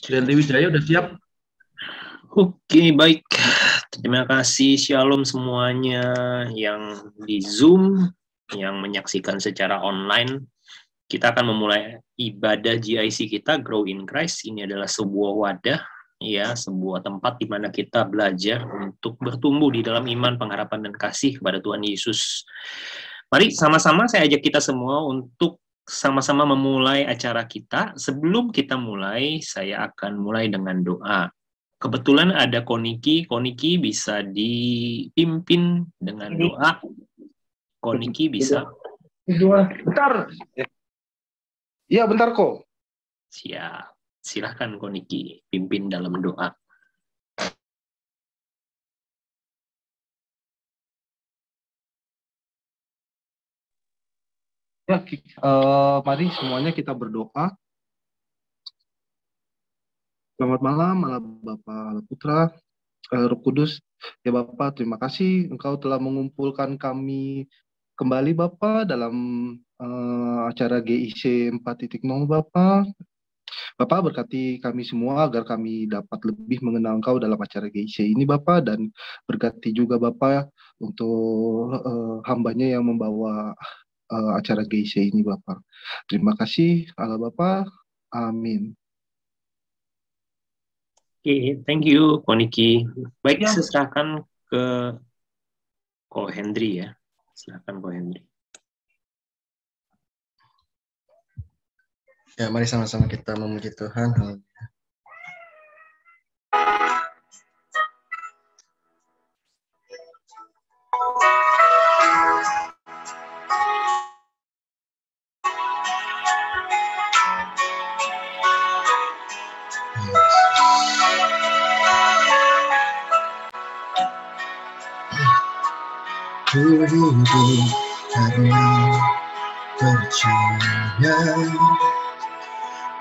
Sulianti Wijaya udah siap? Oke, baik. Terima kasih, Shalom semuanya yang di Zoom, yang menyaksikan secara online. Kita akan memulai ibadah GIC kita, Grow in Christ. Ini adalah sebuah wadah, ya, sebuah tempat di mana kita belajar untuk bertumbuh di dalam iman, pengharapan, dan kasih kepada Tuhan Yesus. Mari sama-sama saya ajak kita semua untuk sama-sama memulai acara kita. Sebelum kita mulai, saya akan mulai dengan doa. Kebetulan ada Koniki bisa dipimpin dengan doa. Koniki bisa. Bentar. Iya, bentar kok. Siap. Silahkan Koniki, pimpin dalam doa. Ya, mari semuanya kita berdoa. Selamat malam, Bapak Putra, Roh Kudus. Ya Bapak, terima kasih Engkau telah mengumpulkan kami kembali Bapak dalam acara GIC 4.0 Bapak. Bapak berkati kami semua agar kami dapat lebih mengenal Engkau dalam acara GIC ini Bapak, dan berkati juga Bapak untuk hambanya yang membawa acara GIC ini Bapak. Terima kasih Allah Bapak. Amin. Oke, thank you Koniki. Baik, ya. Silakan ke Ko Hendri ya. Silakan Ko Hendri. Ya, mari sama-sama kita memuji Tuhan. Ku hidup karena percaya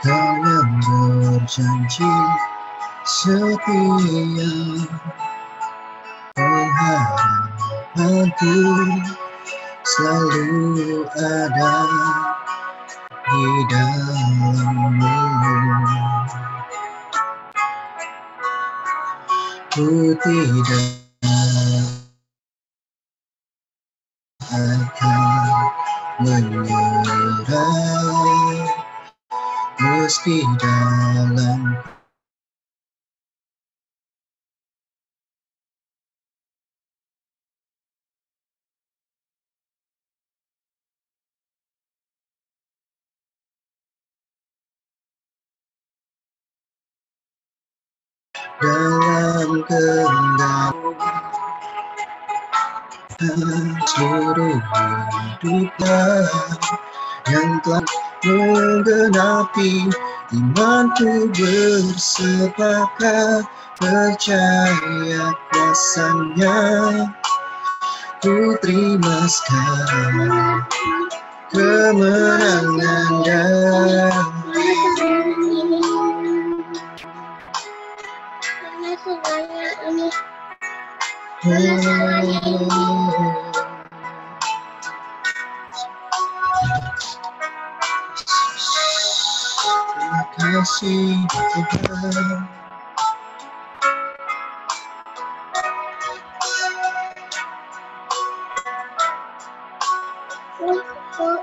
Kau yang berjanji setia, pengharapanku selalu ada di dalam-Mu. Ku tidak akan menyerah meski dalam kehendak seluruh hidupnya yang telah menggenapi imanku bersepakat percaya kuasanya. Ku terima sekarang kemenangan dari-Mu. Terima kasih Tuhan.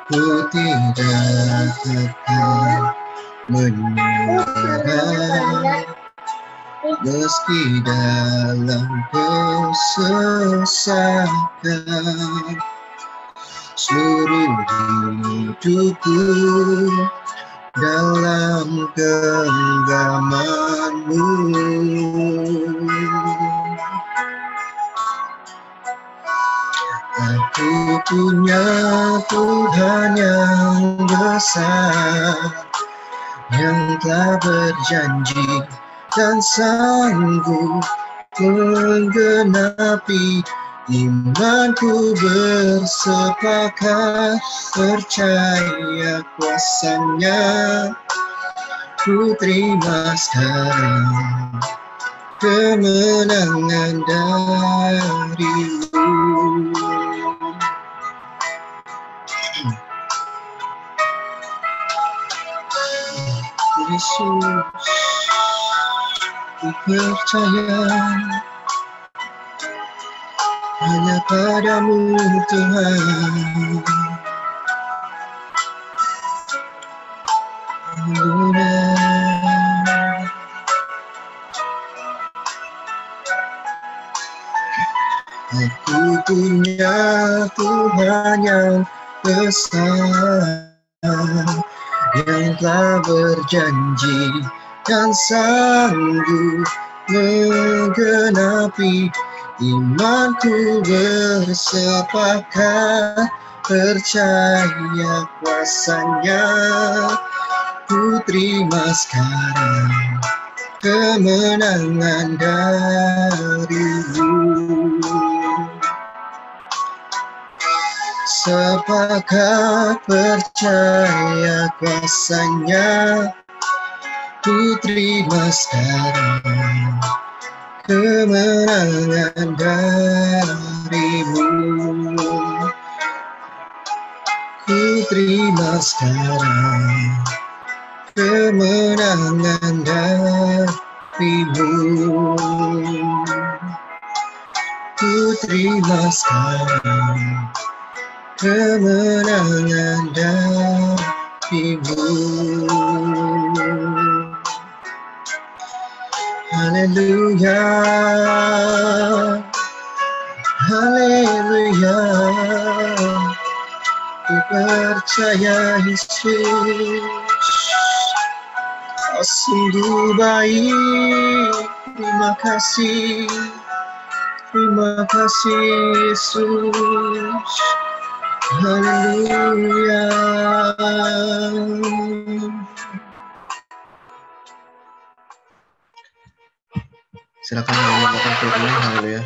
Ku tidak akan menyerah meski dalam kesesakan. Seluruh hidupku dalam genggaman-Mu. Aku punya Tuhan yang besar, yang telah berjanji dan sanggup menggenapi imanku bersepakat percaya kuasanya. Ku terima sekarang kemenangan dari-Mu. Yesus. ku percaya hanya padamu Tuhan. Aku punya Tuhan yang besar, yang telah berjanji dan sanggup menggenapi. Imanku bersepakat, percaya kuasanya. Ku terima sekarang kemenangan darimu. Sepakat percaya kuasanya, ku terima sekarang kemenangan darimu. Ku terima sekarang kemenangan darimu. Ku terima sekarang kemenangan darimu. Haleluya, haleluya, ku percaya Yesus, kau sungguh baik. Terima kasih Yesus. Haleluya. Silakan menyampaikan firman. Haleluya.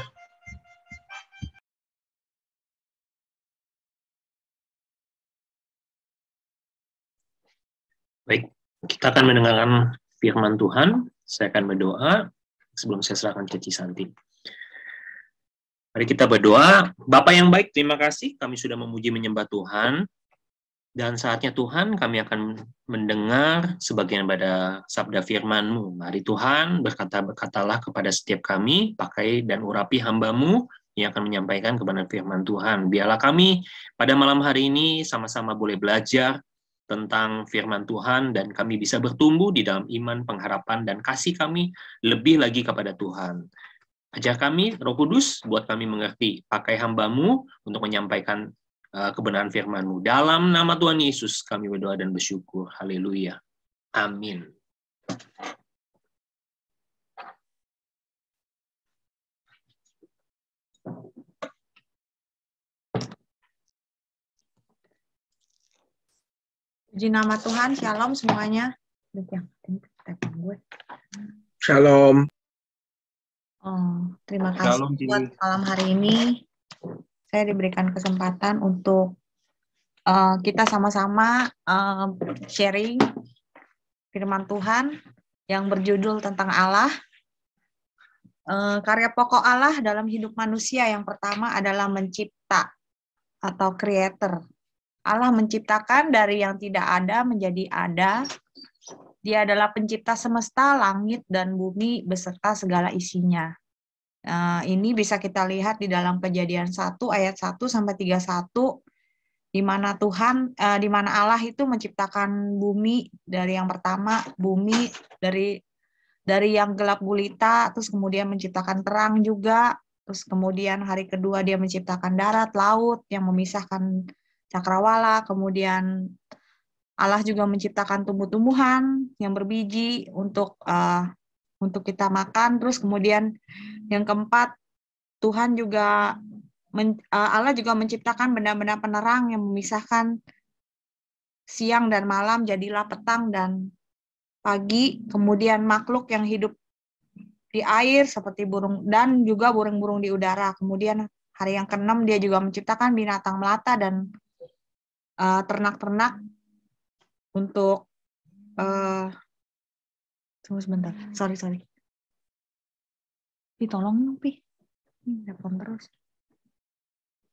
Baik, kita akan mendengarkan firman Tuhan. Saya akan berdoa sebelum saya serahkan ke Cisanti. Mari kita berdoa. Bapa yang baik, terima kasih kami sudah memuji menyembah Tuhan. Dan saatnya Tuhan kami akan mendengar sebagian pada sabda firman-Mu. Mari Tuhan berkatalah kepada setiap kami, pakai dan urapi hamba-Mu yang akan menyampaikan kebenaran firman Tuhan. Biarlah kami pada malam hari ini sama-sama boleh belajar tentang firman Tuhan dan kami bisa bertumbuh di dalam iman, pengharapan, dan kasih kami lebih lagi kepada Tuhan. Ajar kami, Roh Kudus, buat kami mengerti. Pakai hamba-Mu untuk menyampaikan kebenaran firman-Mu. Dalam nama Tuhan Yesus kami berdoa dan bersyukur. Haleluya. Amin. Puji nama Tuhan, shalom semuanya. Shalom. Terima kasih Shalom, buat malam hari ini. Saya diberikan kesempatan untuk kita sama-sama sharing firman Tuhan yang berjudul tentang Allah. Karya pokok Allah dalam hidup manusia yang pertama adalah mencipta atau creator. Allah menciptakan dari yang tidak ada menjadi ada. Dia adalah pencipta semesta, langit, dan bumi beserta segala isinya. Ini bisa kita lihat di dalam Kejadian 1 ayat 1 sampai 31, di mana di mana Allah itu menciptakan bumi dari yang pertama, bumi dari yang gelap gulita, terus kemudian menciptakan terang juga, terus kemudian hari kedua dia menciptakan darat, laut yang memisahkan cakrawala, kemudian Allah juga menciptakan tumbuh-tumbuhan yang berbiji untuk kita makan. Terus kemudian yang keempat, Allah juga menciptakan benda-benda penerang yang memisahkan siang dan malam, jadilah petang dan pagi. Kemudian makhluk yang hidup di air seperti burung dan juga burung-burung di udara. Kemudian hari yang ke-6 dia juga menciptakan binatang melata dan ternak-ternak untuk tunggu sebentar. Sorry. Tolong dong, Pi. Ini telepon terus.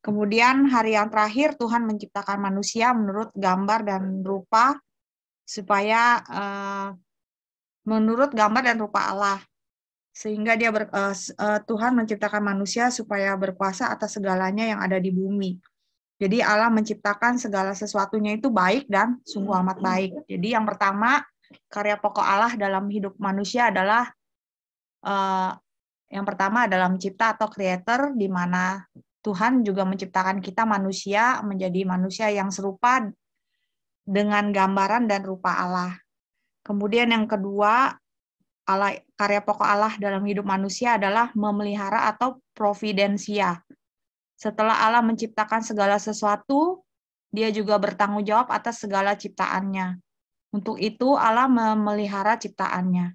Kemudian hari yang terakhir Tuhan menciptakan manusia menurut gambar dan rupa supaya menurut gambar dan rupa Allah. Sehingga Tuhan menciptakan manusia supaya berkuasa atas segalanya yang ada di bumi. Jadi Allah menciptakan segala sesuatunya itu baik dan sungguh amat baik. Jadi yang pertama, karya pokok Allah dalam hidup manusia adalah yang pertama adalah mencipta atau creator, di mana Tuhan juga menciptakan kita manusia menjadi manusia yang serupa dengan gambaran dan rupa Allah. Kemudian yang kedua, karya pokok Allah dalam hidup manusia adalah memelihara atau providensia. Setelah Allah menciptakan segala sesuatu, dia juga bertanggung jawab atas segala ciptaannya. Untuk itu Allah memelihara ciptaannya.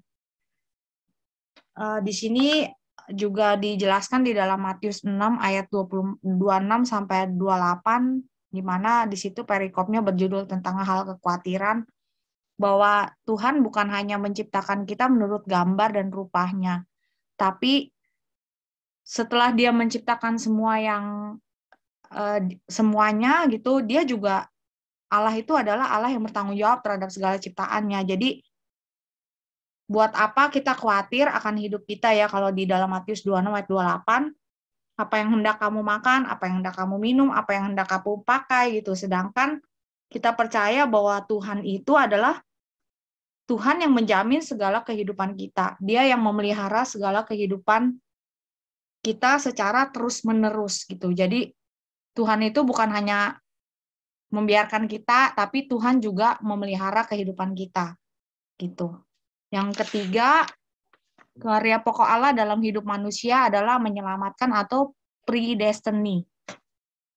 Di sini juga dijelaskan di dalam Matius 6 ayat 26 sampai 28, di mana di situ perikopnya berjudul tentang hal kekhawatiran, bahwa Tuhan bukan hanya menciptakan kita menurut gambar dan rupanya, tapi setelah dia menciptakan semuanya gitu, dia juga, Allah itu adalah Allah yang bertanggung jawab terhadap segala ciptaannya. Jadi buat apa kita khawatir akan hidup kita ya, kalau di dalam Matius 26 ayat 28, apa yang hendak kamu makan, apa yang hendak kamu minum, apa yang hendak kamu pakai gitu. Sedangkan kita percaya bahwa Tuhan itu adalah Tuhan yang menjamin segala kehidupan kita. Dia yang memelihara segala kehidupan kita secara terus-menerus gitu. Jadi Tuhan itu bukan hanya membiarkan kita, tapi Tuhan juga memelihara kehidupan kita gitu. Yang ketiga, karya pokok Allah dalam hidup manusia adalah menyelamatkan atau predestiny,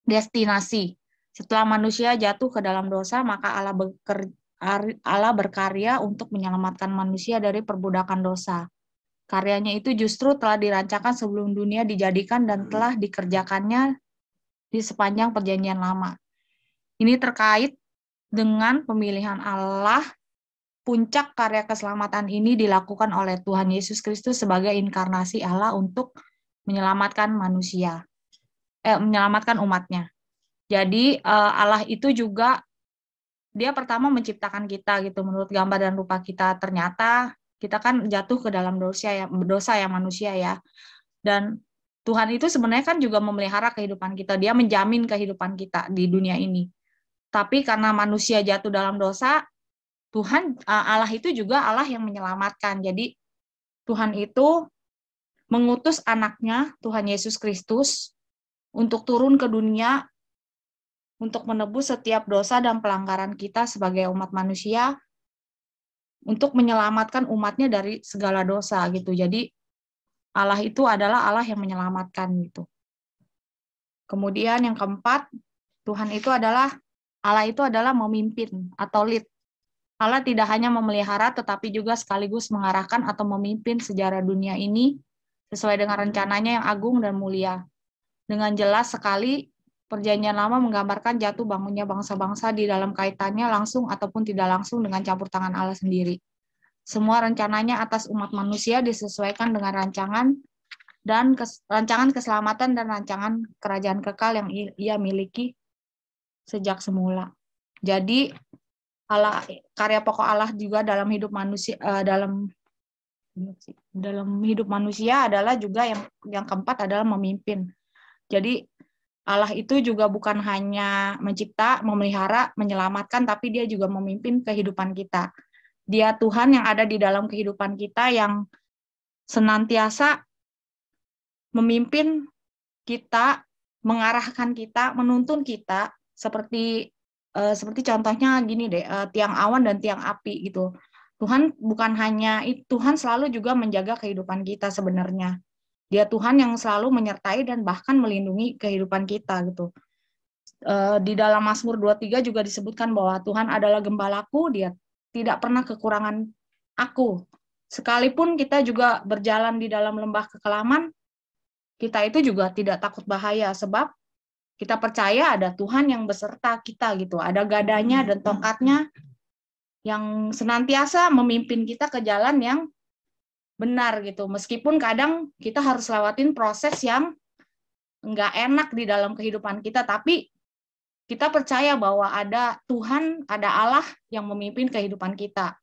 destinasi. Setelah manusia jatuh ke dalam dosa, maka Allah berkarya untuk menyelamatkan manusia dari perbudakan dosa. Karyanya itu justru telah dirancangkan sebelum dunia dijadikan dan telah dikerjakannya di sepanjang perjanjian lama. Ini terkait dengan pemilihan Allah. Puncak karya keselamatan ini dilakukan oleh Tuhan Yesus Kristus sebagai inkarnasi Allah untuk menyelamatkan manusia, menyelamatkan umatnya. Jadi Allah itu juga, dia pertama menciptakan kita gitu menurut gambar dan rupa kita. Ternyata kita kan jatuh ke dalam dosa ya manusia ya. Dan Tuhan itu sebenarnya kan juga memelihara kehidupan kita. Dia menjamin kehidupan kita di dunia ini. Tapi karena manusia jatuh dalam dosa, Allah itu juga Allah yang menyelamatkan. Jadi Tuhan itu mengutus anaknya, Tuhan Yesus Kristus, untuk turun ke dunia untuk menebus setiap dosa dan pelanggaran kita sebagai umat manusia, untuk menyelamatkan umatnya dari segala dosa gitu. Jadi Allah itu adalah Allah yang menyelamatkan gitu. Kemudian yang keempat, Allah itu adalah memimpin atau lead. Allah tidak hanya memelihara, tetapi juga sekaligus mengarahkan atau memimpin sejarah dunia ini sesuai dengan rencananya yang agung dan mulia. Dengan jelas sekali, Perjanjian Lama menggambarkan jatuh bangunnya bangsa-bangsa di dalam kaitannya langsung ataupun tidak langsung dengan campur tangan Allah sendiri. Semua rencananya atas umat manusia disesuaikan dengan rancangan keselamatan dan rancangan kerajaan kekal yang Ia miliki sejak semula. Jadi karya pokok Allah juga dalam hidup manusia dalam hidup manusia adalah juga yang keempat adalah memimpin. Jadi Allah itu juga bukan hanya mencipta, memelihara, menyelamatkan, tapi dia juga memimpin kehidupan kita. Dia Tuhan yang ada di dalam kehidupan kita, yang senantiasa memimpin kita, mengarahkan kita, menuntun kita, seperti contohnya gini deh, tiang awan dan tiang api gitu. Tuhan Tuhan selalu juga menjaga kehidupan kita sebenarnya. Dia Tuhan yang selalu menyertai dan bahkan melindungi kehidupan kita gitu. Di dalam Mazmur 23 juga disebutkan bahwa Tuhan adalah gembalaku, Dia tidak pernah kekurangan aku. Sekalipun kita juga berjalan di dalam lembah kekelaman, kita itu juga tidak takut bahaya, sebab kita percaya ada Tuhan yang beserta kita gitu. Ada gadanya dan tongkatnya yang senantiasa memimpin kita ke jalan yang benar gitu. Meskipun kadang kita harus lewatin proses yang nggak enak di dalam kehidupan kita, tapi kita percaya bahwa ada Tuhan, ada Allah yang memimpin kehidupan kita.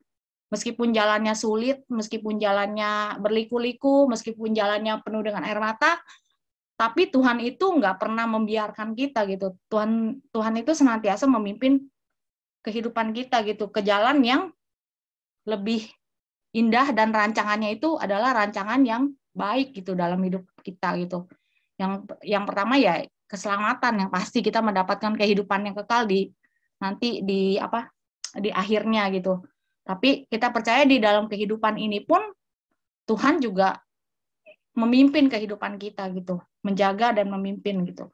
Meskipun jalannya sulit, meskipun jalannya berliku-liku, meskipun jalannya penuh dengan air mata, tapi Tuhan itu nggak pernah membiarkan kita gitu. Tuhan itu senantiasa memimpin kehidupan kita gitu ke jalan yang lebih indah, dan rancangannya itu adalah rancangan yang baik gitu dalam hidup kita gitu. Yang pertama ya keselamatan, yang pasti kita mendapatkan kehidupan yang kekal nanti di akhirnya gitu. Tapi kita percaya di dalam kehidupan ini pun Tuhan juga memimpin kehidupan kita gitu, menjaga dan memimpin gitu.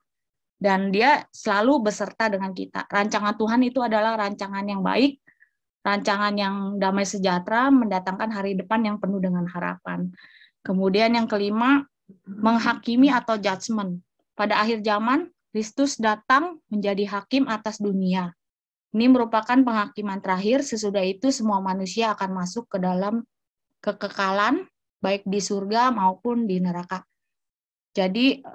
Dan Dia selalu beserta dengan kita. Rancangan Tuhan itu adalah rancangan yang baik, rancangan yang damai sejahtera, mendatangkan hari depan yang penuh dengan harapan. Kemudian yang kelima, menghakimi atau judgment. Pada akhir zaman, Kristus datang menjadi hakim atas dunia. Ini merupakan penghakiman terakhir, sesudah itu semua manusia akan masuk ke dalam kekekalan, baik di surga maupun di neraka. Jadi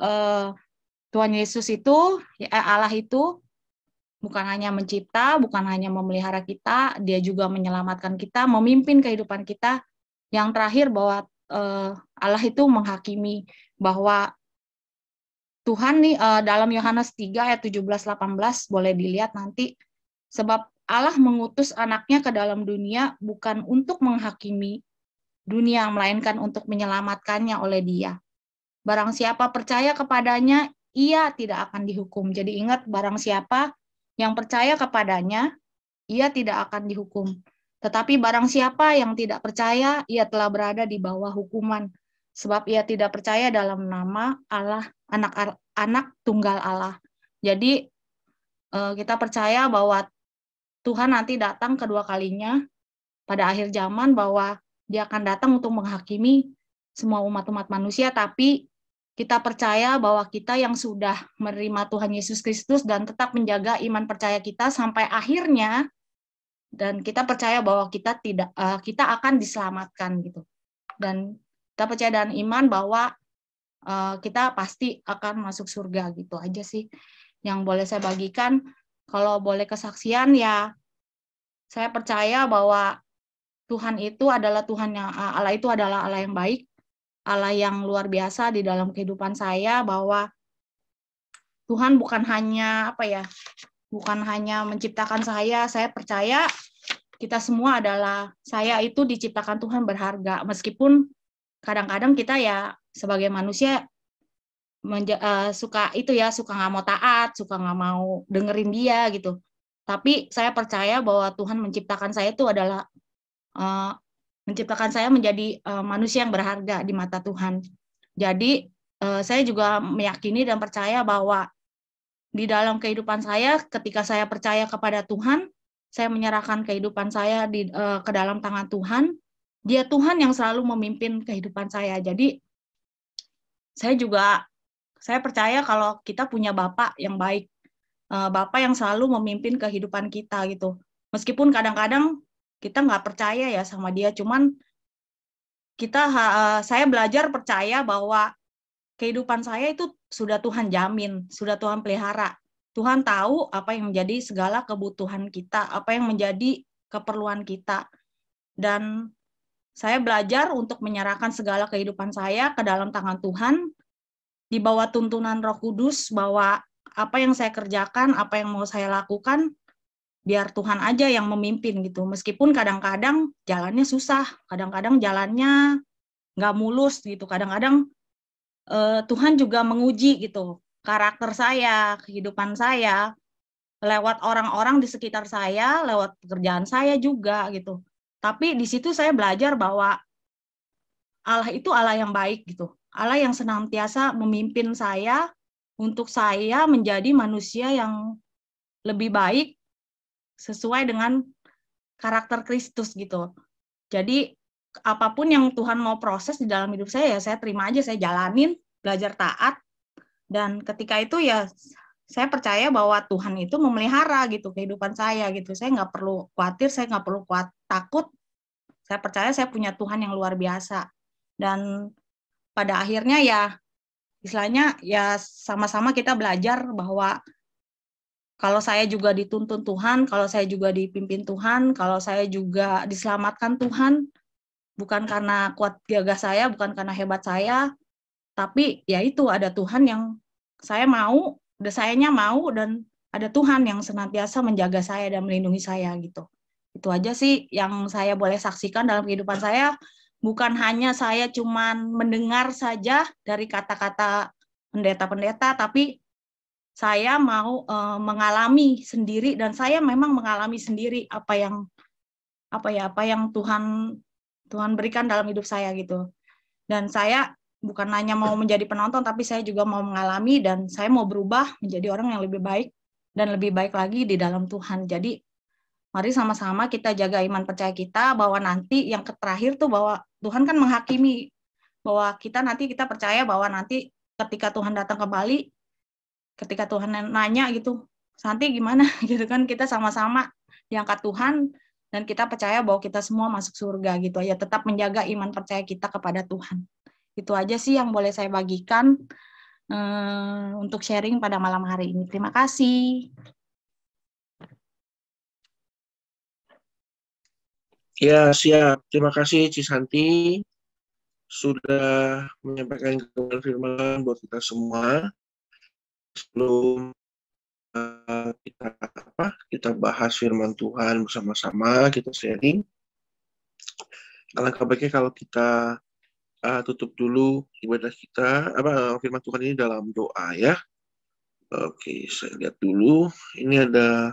Tuhan Yesus itu, Allah itu bukan hanya mencipta, bukan hanya memelihara kita, Dia juga menyelamatkan kita, memimpin kehidupan kita. Yang terakhir bahwa Allah itu menghakimi, bahwa Tuhan nih dalam Yohanes 3 ayat 17-18 boleh dilihat nanti. Sebab Allah mengutus anaknya ke dalam dunia bukan untuk menghakimi dunia, melainkan untuk menyelamatkannya oleh Dia. Barang siapa percaya kepadanya, ia tidak akan dihukum. Jadi ingat, barang siapa yang percaya kepadanya, ia tidak akan dihukum. Tetapi barang siapa yang tidak percaya, ia telah berada di bawah hukuman. Sebab ia tidak percaya dalam nama Allah, anak tunggal Allah. Jadi kita percaya bahwa Tuhan nanti datang kedua kalinya pada akhir zaman, bahwa Dia akan datang untuk menghakimi semua umat-umat manusia, tapi kita percaya bahwa kita yang sudah menerima Tuhan Yesus Kristus dan tetap menjaga iman percaya kita sampai akhirnya, dan kita percaya bahwa kita akan diselamatkan gitu. Dan kita percaya dan iman bahwa kita pasti akan masuk surga gitu aja sih yang boleh saya bagikan. Kalau boleh kesaksian ya, saya percaya bahwa Tuhan itu adalah Allah itu adalah Allah yang baik, Allah yang luar biasa di dalam kehidupan saya, bahwa Tuhan bukan hanya menciptakan saya percaya kita semua saya itu diciptakan Tuhan berharga, meskipun kadang-kadang kita ya sebagai manusia suka nggak mau taat, suka nggak mau dengerin Dia gitu. Tapi saya percaya bahwa Tuhan menciptakan saya itu adalah menciptakan saya menjadi manusia yang berharga di mata Tuhan. Jadi saya juga meyakini dan percaya bahwa di dalam kehidupan saya, ketika saya percaya kepada Tuhan, saya menyerahkan kehidupan saya ke dalam tangan Tuhan. Dia Tuhan yang selalu memimpin kehidupan saya. Jadi saya percaya kalau kita punya Bapa yang baik, Bapa yang selalu memimpin kehidupan kita gitu. Meskipun kadang-kadang kita nggak percaya ya sama Dia, cuman saya belajar percaya bahwa kehidupan saya itu sudah Tuhan jamin, sudah Tuhan pelihara. Tuhan tahu apa yang menjadi segala kebutuhan kita, apa yang menjadi keperluan kita. Dan saya belajar untuk menyerahkan segala kehidupan saya ke dalam tangan Tuhan, di bawah tuntunan Roh Kudus, bahwa apa yang saya kerjakan, apa yang mau saya lakukan, biar Tuhan aja yang memimpin gitu. Meskipun kadang-kadang jalannya susah, kadang-kadang jalannya nggak mulus gitu, kadang-kadang Tuhan juga menguji gitu karakter saya, kehidupan saya, lewat orang-orang di sekitar saya, lewat pekerjaan saya juga gitu. Tapi di situ saya belajar bahwa Allah itu Allah yang baik gitu. Allah yang senantiasa memimpin saya untuk saya menjadi manusia yang lebih baik sesuai dengan karakter Kristus gitu. Jadi apapun yang Tuhan mau proses di dalam hidup saya, ya saya terima aja, saya jalanin, belajar taat. Dan ketika itu ya saya percaya bahwa Tuhan itu memelihara gitu kehidupan saya gitu. Saya nggak perlu khawatir, saya nggak perlu takut. Saya percaya saya punya Tuhan yang luar biasa. Dan pada akhirnya ya istilahnya ya sama-sama kita belajar bahwa Kalau saya juga dituntun Tuhan, kalau saya juga dipimpin Tuhan, kalau saya juga diselamatkan Tuhan, bukan karena kuat gagah saya, bukan karena hebat saya, tapi ya itu ada Tuhan yang saya mau, sayanya mau, dan ada Tuhan yang senantiasa menjaga saya dan melindungi saya gitu. Itu aja sih yang saya boleh saksikan dalam kehidupan saya. Bukan hanya saya cuman mendengar saja dari kata-kata pendeta-pendeta, tapi saya mau mengalami sendiri, dan saya memang mengalami sendiri apa yang Tuhan berikan dalam hidup saya gitu. Dan saya bukan hanya mau menjadi penonton, tapi saya juga mau mengalami, dan saya mau berubah menjadi orang yang lebih baik dan lebih baik lagi di dalam Tuhan. Jadi mari sama-sama kita jaga iman percaya kita, bahwa nanti yang terakhir tuh bahwa Tuhan kan menghakimi, bahwa kita percaya bahwa nanti ketika Tuhan datang kembali, ketika Tuhan nanya gitu, Santi gimana gitu kan, kita sama-sama diangkat Tuhan, dan kita percaya bahwa kita semua masuk surga gitu aja. Tetap menjaga iman percaya kita kepada Tuhan. Itu aja sih yang boleh saya bagikan untuk sharing pada malam hari ini. Terima kasih. Ya, siap. Terima kasih Cisanti sudah menyampaikan kebenaran firman buat kita semua. Sebelum kita bahas firman Tuhan bersama-sama, kita sharing. Alangkah baiknya kalau kita tutup dulu ibadah kita, firman Tuhan ini dalam doa ya. Oke, saya lihat dulu. Ini ada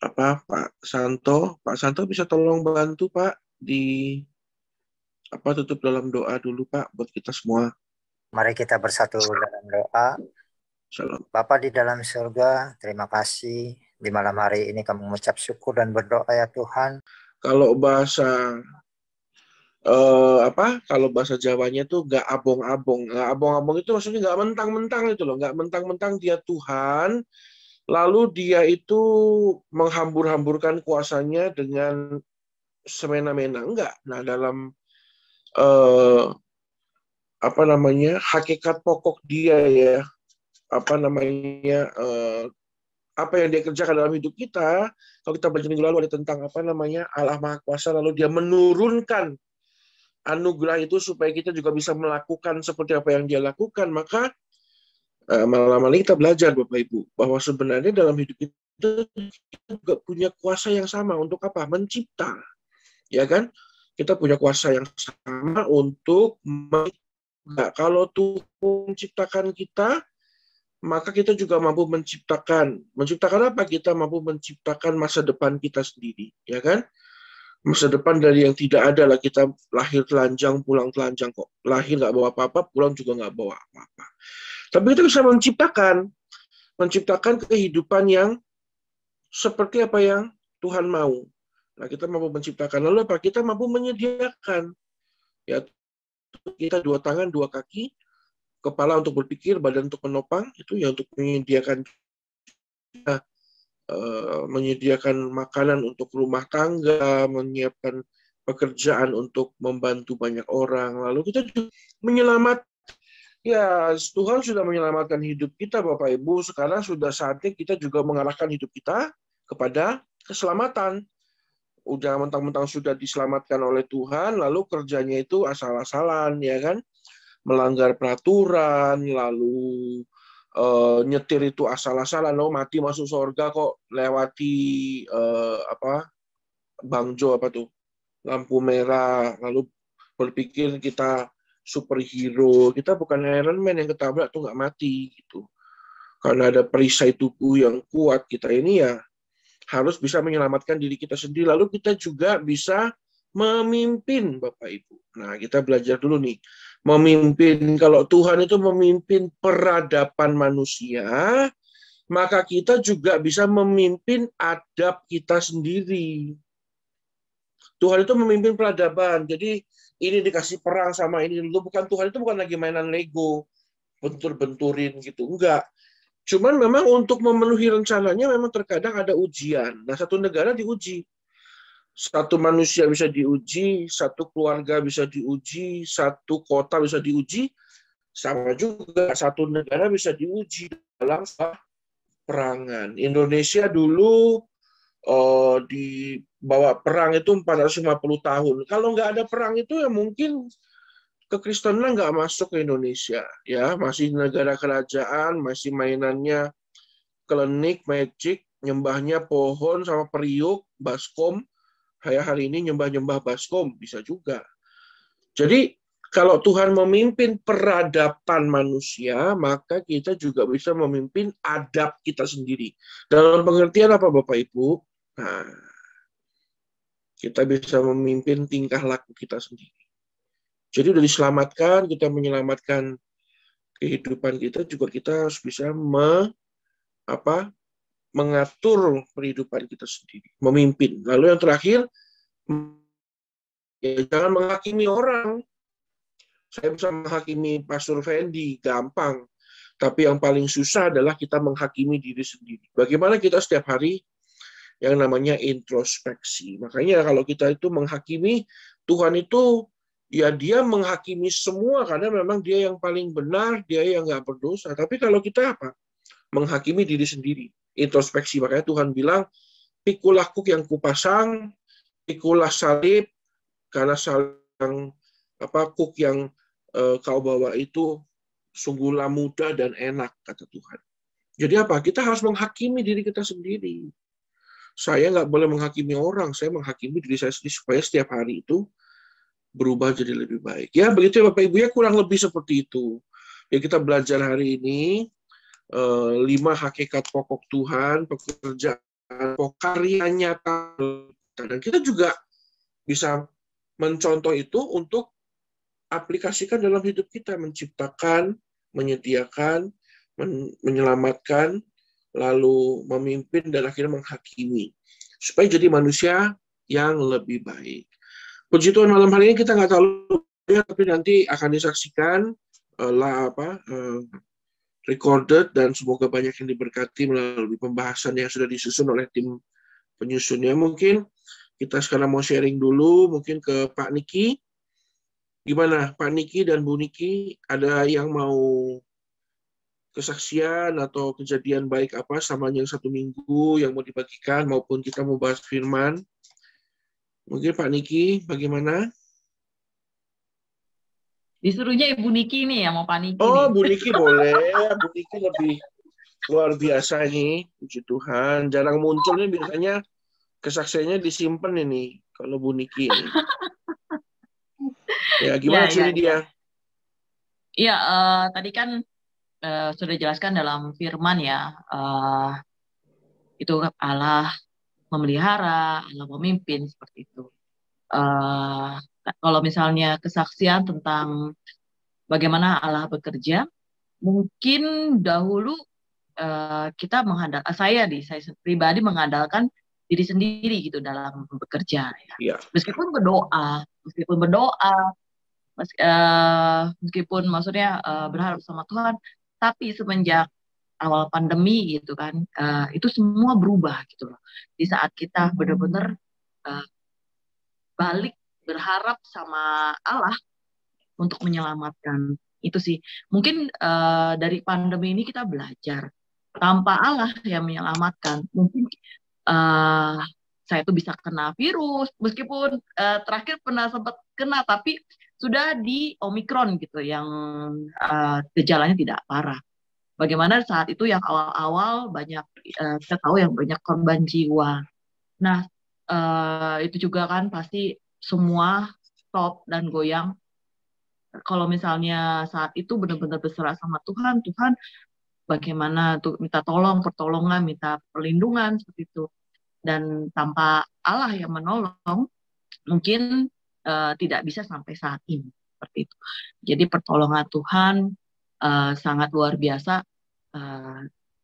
Pak Santo. Pak Santo bisa tolong bantu Pak di tutup dalam doa dulu Pak buat kita semua. Mari kita bersatu dalam doa. Shalom. Bapa di dalam surga, terima kasih di malam hari ini kami mengucap syukur dan berdoa ya Tuhan. Kalau bahasa kalau bahasa Jawanya tuh nggak abong-abong. Nggak abong-abong itu maksudnya nggak mentang-mentang itu loh. Nggak mentang-mentang dia Tuhan, lalu dia itu menghambur-hamburkan kuasanya dengan semena-mena. Enggak. Nah, dalam hakikat pokok dia ya, apa yang dia kerjakan dalam hidup kita. Kalau kita baca minggu lalu ada tentang Allah Maha Kuasa, lalu dia menurunkan anugerah itu supaya kita juga bisa melakukan seperti apa yang dia lakukan. Maka malam ini kita belajar Bapak Ibu bahwa sebenarnya dalam hidup kita juga punya kuasa yang sama untuk apa? Mencipta, ya kan? Kita punya kuasa yang sama untuk kalau Tuhan menciptakan kita, maka kita juga mampu menciptakan apa? Kita mampu menciptakan masa depan kita sendiri, ya kan? Masa depan dari yang tidak ada lah. Kita lahir telanjang, pulang telanjang kok. Lahir nggak bawa apa-apa, pulang juga nggak bawa apa-apa. Tapi kita bisa menciptakan kehidupan yang seperti apa yang Tuhan mau. Nah, kita mampu menciptakan. Lalu apa? Kita mampu menyediakan. Ya, kita 2 tangan, 2 kaki, kepala untuk berpikir, badan untuk menopang, itu ya untuk menyediakan makanan untuk rumah tangga, menyiapkan pekerjaan untuk membantu banyak orang. Lalu kita juga Tuhan sudah menyelamatkan hidup kita Bapak Ibu. Sekarang sudah saatnya kita juga mengarahkan hidup kita kepada keselamatan. Udah mentang-mentang sudah diselamatkan oleh Tuhan, lalu kerjanya itu asal-asalan, ya kan? Melanggar peraturan, lalu nyetir itu asal-asalan, mati masuk surga kok lewati bangjo lampu merah, lalu berpikir kita superhero. Kita bukan Iron Man yang ketabrak tuh nggak mati gitu. Karena ada perisai tubuh yang kuat, kita ini ya harus bisa menyelamatkan diri kita sendiri. Lalu kita juga bisa memimpin Bapak Ibu. Nah, kita belajar dulu nih. Memimpin, kalau Tuhan itu memimpin peradaban manusia, maka kita juga bisa memimpin adab kita sendiri. Tuhan itu memimpin peradaban. Jadi ini dikasih perang sama ini dulu. Tuhan itu bukan lagi mainan Lego, bentur-benturin gitu. Enggak. Cuman memang untuk memenuhi rencananya memang terkadang ada ujian. Nah, satu negara diuji. Satu manusia bisa diuji, satu keluarga bisa diuji, satu kota bisa diuji, sama juga satu negara bisa diuji dalam peperangan. Indonesia dulu dibawa perang itu 450 tahun. Kalau nggak ada perang itu ya mungkin kekristenan nggak masuk ke Indonesia. Ya, masih negara kerajaan, masih mainannya klenik, magic, nyembahnya pohon sama periuk, baskom. Hari ini nyembah-nyembah baskom bisa juga. Jadi kalau Tuhan memimpin peradaban manusia, maka kita juga bisa memimpin adab kita sendiri. Dalam pengertian apa Bapak Ibu? Nah, kita bisa memimpin tingkah laku kita sendiri. Jadi udah diselamatkan, kita menyelamatkan kehidupan kita, juga kita harus bisa mengatur kehidupan kita sendiri, memimpin. Lalu yang terakhir, ya jangan menghakimi orang. Saya bisa menghakimi Pastor Fendi, gampang. Tapi yang paling susah adalah kita menghakimi diri sendiri. Bagaimana kita setiap hari yang namanya introspeksi. Makanya kalau kita itu menghakimi, Tuhan itu, ya dia menghakimi semua, karena memang dia yang paling benar, dia yang nggak berdosa. Tapi kalau kita apa? Menghakimi diri sendiri. Introspeksi. Makanya Tuhan bilang, pikulah kuk yang kupasang, pikulah salib, karena salib kuk yang kau bawa itu sungguhlah mudah dan enak, kata Tuhan. Jadi apa? Kita harus menghakimi diri kita sendiri. Saya nggak boleh menghakimi orang, saya menghakimi diri saya sendiri supaya setiap hari itu berubah jadi lebih baik. Ya, begitu ya Bapak Ibu ya, kurang lebih seperti itu. Ya, kita belajar hari ini 5 hakikat pokok Tuhan, pekerjaan pokok karya nyata, dan kita juga bisa mencontoh itu untuk aplikasikan dalam hidup kita, menciptakan, menyediakan, menyelamatkan, lalu memimpin, dan akhirnya menghakimi. Supaya jadi manusia yang lebih baik. Puji Tuhan, malam hari ini kita nggak tahu, tapi nanti akan disaksikan recorded, dan semoga banyak yang diberkati melalui pembahasan yang sudah disusun oleh tim penyusunnya. Mungkin kita sekarang mau sharing dulu, mungkin ke Pak Niki. Gimana Pak Niki dan Bu Niki, ada yang mau kesaksian atau kejadian baik apa sama yang 1 minggu yang mau dibagikan, maupun kita mau bahas firman? Mungkin Pak Niki, bagaimana? Disuruhnya Ibu Niki nih yang mau Pak Niki Oh, nih. Bu Niki boleh. Bu Niki lebih luar biasa ini, puji Tuhan. Jarang muncul nih, biasanya kesaksiannya disimpan ini, kalau Bu Niki ini. Ya, gimana ciri dia? Iya, tadi kan sudah dijelaskan dalam firman ya, itu Allah memelihara, Allah memimpin, seperti itu. Kalau misalnya kesaksian tentang bagaimana Allah bekerja, mungkin dahulu kita saya pribadi mengandalkan diri sendiri gitu dalam bekerja. Ya. Meskipun berdoa, meskipun maksudnya berharap sama Tuhan, tapi semenjak awal pandemi gitu kan, itu semua berubah gitu loh. Di saat kita benar-benar balik berharap sama Allah untuk menyelamatkan, itu sih. Mungkin dari pandemi ini kita belajar, tanpa Allah yang menyelamatkan, mungkin saya tuh bisa kena virus, meskipun terakhir pernah sempat kena, tapi sudah di Omikron gitu, yang gejalanya tidak parah. Bagaimana saat itu yang awal-awal banyak, kita tahu yang banyak korban jiwa. Nah, itu juga kan pasti semua stop dan goyang. Kalau misalnya saat itu benar-benar berserah sama Tuhan, Tuhan bagaimana tuh, minta pertolongan, minta perlindungan, seperti itu. Dan tanpa Allah yang menolong, mungkin tidak bisa sampai saat ini, seperti itu. Jadi pertolongan Tuhan sangat luar biasa.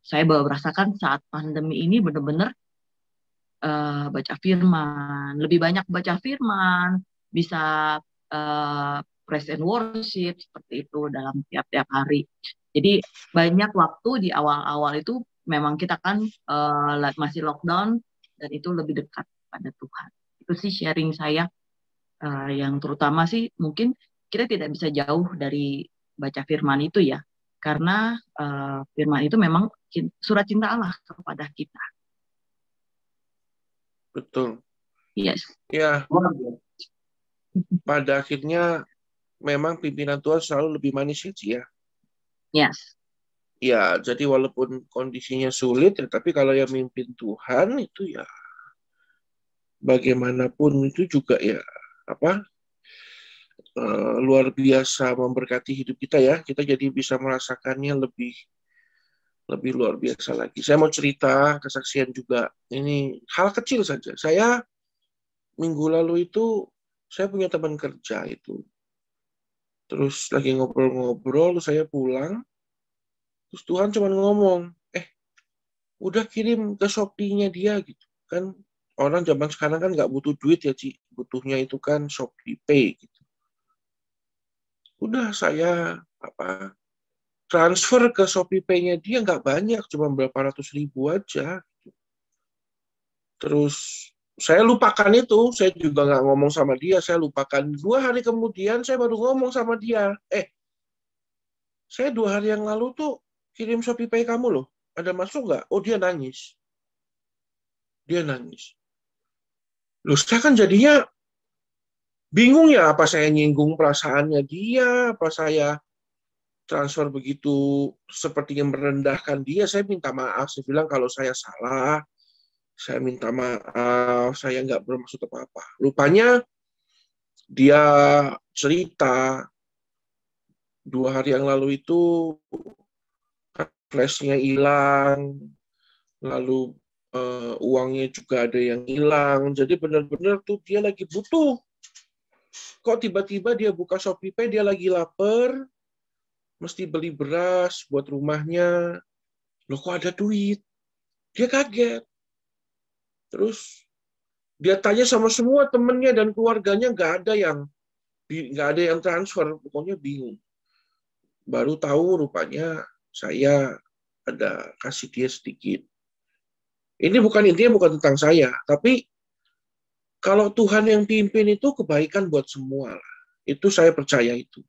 Saya baru merasakan saat pandemi ini benar-benar baca firman, lebih banyak baca firman, bisa praise and worship, seperti itu dalam tiap-tiap hari. Jadi banyak waktu di awal-awal itu memang kita kan masih lockdown, dan itu lebih dekat pada Tuhan. Itu sih sharing saya, yang terutama sih mungkin kita tidak bisa jauh dari baca firman itu ya. Karena firman itu memang surat cinta Allah kepada kita. Betul. Yes. Ya, pada akhirnya memang pimpinan Tuhan selalu lebih manis ya, Ci, ya. Yes. Ya, jadi walaupun kondisinya sulit, tapi kalau yang mimpin Tuhan itu ya bagaimanapun itu juga ya luar biasa memberkati hidup kita ya. Kita jadi bisa merasakannya lebih luar biasa lagi. Saya mau cerita kesaksian juga. Ini hal kecil saja. Saya minggu lalu itu saya punya teman kerja itu. Terus lagi ngobrol-ngobrol, saya pulang. Terus Tuhan cuma ngomong, udah kirim ke Shopee-nya dia gitu. Kan orang zaman sekarang kan nggak butuh duit ya, Ci. Butuhnya itu kan Shopee Pay gitu. Udah saya transfer ke Shopee Pay-nya dia nggak banyak, cuma berapa ratus ribu aja. Terus saya lupakan itu, saya juga nggak ngomong sama dia, saya lupakan. 2 hari kemudian saya baru ngomong sama dia, saya 2 hari yang lalu tuh kirim Shopee Pay kamu loh, ada masuk nggak? Oh, dia nangis. Dia nangis. Loh, saya kan jadinya bingung ya, apa saya nyinggung perasaannya dia, apa saya transfer begitu sepertinya merendahkan dia. Saya minta maaf, saya bilang kalau saya salah, saya minta maaf, saya nggak bermaksud apa-apa. Rupanya dia cerita 2 hari yang lalu itu flashnya hilang, lalu uangnya juga ada yang hilang. Jadi benar-benar tuh dia lagi butuh. Kok tiba-tiba dia buka Shopee Pay, dia lagi lapar, mesti beli beras buat rumahnya. Loh, kok ada duit? Dia kaget. Terus dia tanya sama semua temennya dan keluarganya, nggak ada yang transfer, pokoknya bingung. Baru tahu rupanya saya ada kasih dia sedikit. Ini intinya bukan tentang saya, tapi kalau Tuhan yang pimpin itu kebaikan buat semua. Itu saya percaya itu.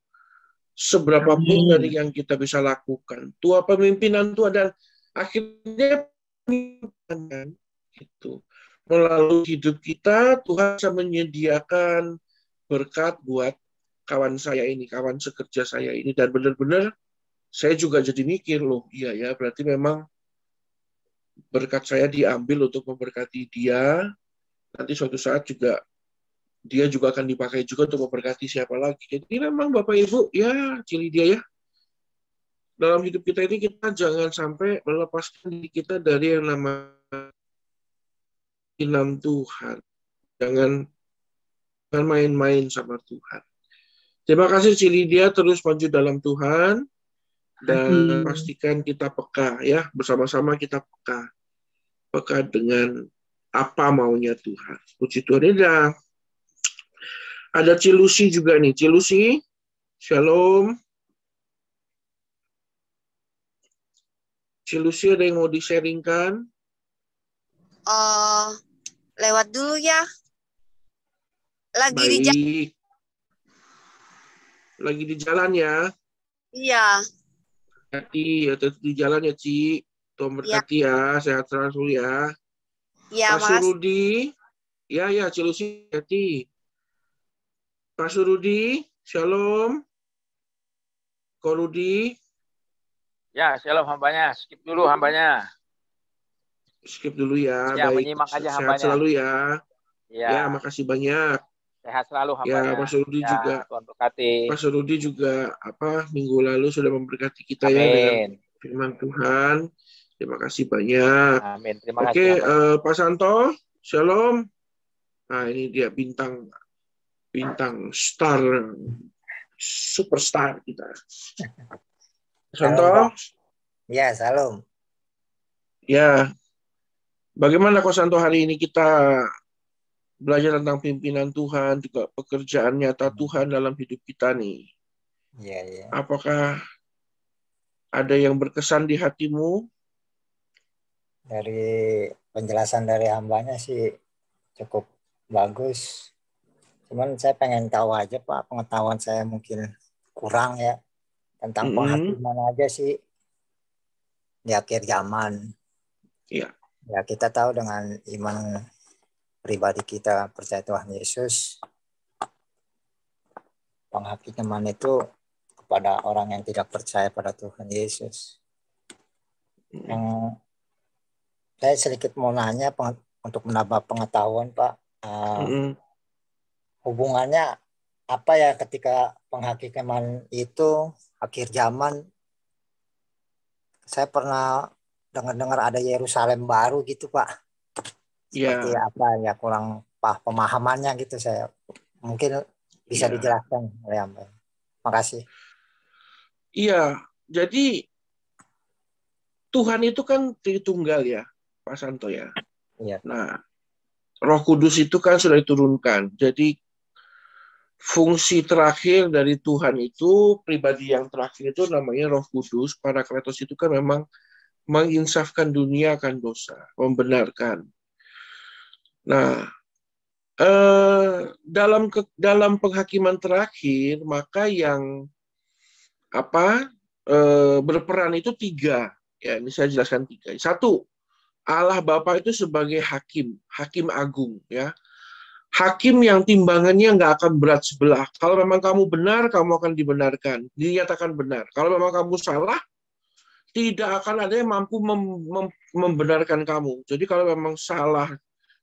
Seberapapun dari yang kita bisa lakukan. Tuhan pemimpinan Tuhan dan akhirnya pemimpinan itu. Melalui hidup kita, Tuhan bisa menyediakan berkat buat kawan saya ini, kawan sekerja saya ini. Dan benar-benar saya juga jadi mikir, loh, iya ya, berarti memang berkat saya diambil untuk memberkati dia. Nanti suatu saat juga dia juga akan dipakai juga untuk memberkati siapa lagi. Jadi memang Bapak Ibu, ya, cili dia ya. Dalam hidup kita ini kita jangan sampai melepaskan diri kita dari yang namanya Tuhan. Jangan main-main sama Tuhan. Terima kasih Cili dia, terus maju dalam Tuhan. Dan pastikan kita peka ya, bersama-sama kita peka dengan apa maunya Tuhan. Puji Tuhan. Ini ada Cilusi juga nih. Cilusi, shalom. Cilusi, ada yang mau di-sharingkan? Lewat dulu ya. Lagi di jalan ya? Iya. Hati, di jalan ya, Ci. Tuhan berkati ya, sehat selalu ya. Iya, Pak Surudi, ya, Cilusi, hati. Pak Surudi, shalom. Ko Rudi. Ya, shalom hambanya. Skip dulu hambanya. Skip dulu ya. Ya, baik. menyimak aja Sehat hambanya. selalu ya. Ya, makasih banyak. Sehat selalu hambanya. Ya, Pak Surudi juga. Tuhan berkati. Pak Surudi juga minggu lalu sudah memberkati kita Amin. ya dengan firman Tuhan. Terima kasih banyak. Amin. Terima kasih. Oke, Pak Santo, shalom. Nah, ini dia bintang star, superstar kita. Santo? Ya, salam. Ya. Bagaimana Ko Santo hari ini kita belajar tentang pimpinan Tuhan, juga pekerjaan nyata Tuhan dalam hidup kita nih. Ya. Apakah ada yang berkesan di hatimu? Dari penjelasan dari hambanya sih cukup bagus. Cuman saya pengen tahu aja Pak, pengetahuan saya mungkin kurang ya tentang penghakiman aja sih di akhir zaman. Iya. Ya kita tahu dengan iman pribadi kita percaya Tuhan Yesus, penghakiman itu kepada orang yang tidak percaya pada Tuhan Yesus. Saya sedikit mau nanya untuk menambah pengetahuan, Pak. Hubungannya apa ya ketika penghakiman itu akhir zaman? Saya pernah dengar ada Yerusalem baru gitu, Pak. Seperti apa ya, kurang pemahamannya gitu saya. Mungkin bisa dijelaskan oleh Anda. Makasih. Iya, jadi Tuhan itu kan Tritunggal ya, Pak Santo ya. Iya. Nah, Roh Kudus itu kan sudah diturunkan. Jadi fungsi terakhir dari Tuhan itu, pribadi yang terakhir itu namanya Roh Kudus. Parakletos itu kan memang menginsafkan dunia akan dosa, membenarkan. Nah, dalam penghakiman terakhir, maka yang berperan itu 3. Ya, ini saya jelaskan 3. 1, Allah Bapa itu sebagai hakim agung, ya. Hakim yang timbangannya nggak akan berat sebelah. Kalau memang kamu benar, kamu akan dibenarkan, dinyatakan benar. Kalau memang kamu salah, tidak akan ada yang mampu membenarkan kamu. Jadi kalau memang salah,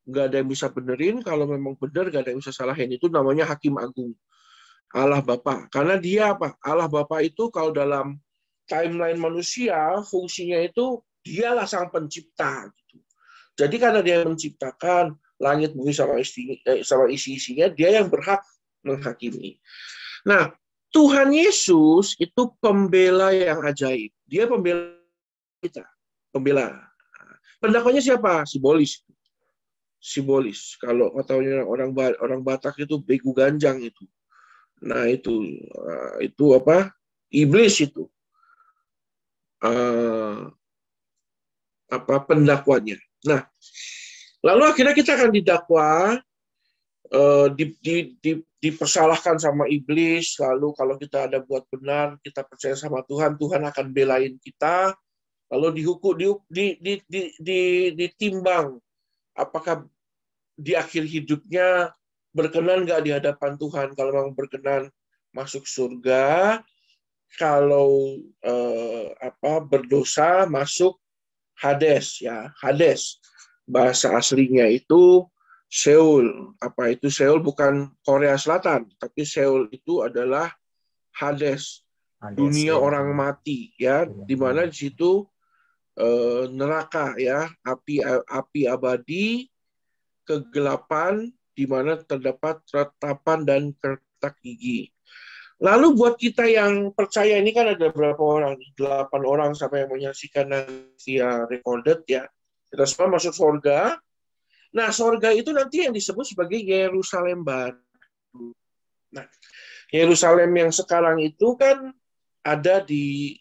nggak ada yang bisa benerin. Kalau memang benar, nggak ada yang bisa salahin. Itu namanya hakim agung, Allah Bapa. Karena dia apa? Allah Bapa itu kalau dalam timeline manusia, fungsinya itu dialah sang pencipta. Gitu. Jadi karena dia menciptakan langit, bumi, sama isi-isinya, dia yang berhak menghakimi. Nah, Tuhan Yesus itu pembela yang ajaib. Dia pembela kita. Pembela. Pendakwanya siapa? Simbolis. Kalau katanya orang Batak itu begu ganjang itu. Nah, itu apa? Iblis itu. Pendakwanya. Nah, lalu akhirnya kita akan didakwa, dipersalahkan sama iblis. Lalu kalau kita ada buat benar, kita percaya sama Tuhan, Tuhan akan belain kita. Lalu ditimbang apakah di akhir hidupnya berkenan nggak di hadapan Tuhan. Kalau memang berkenan, masuk surga. Kalau berdosa, masuk Hades, ya. Hades. Bahasa aslinya itu Seoul. Apa itu Seoul? Bukan Korea Selatan, tapi Seoul itu adalah Hades, dunia orang mati, ya, di mana di situ neraka, ya, api abadi, kegelapan, di mana terdapat ratapan dan kertak gigi. Lalu buat kita yang percaya, ini kan ada berapa orang? 8 orang sampai yang menyaksikan nanti ya recorded, ya. Kita semua masuk surga. Nah, surga itu nanti yang disebut sebagai Yerusalem baru. Nah, Yerusalem yang sekarang itu kan ada di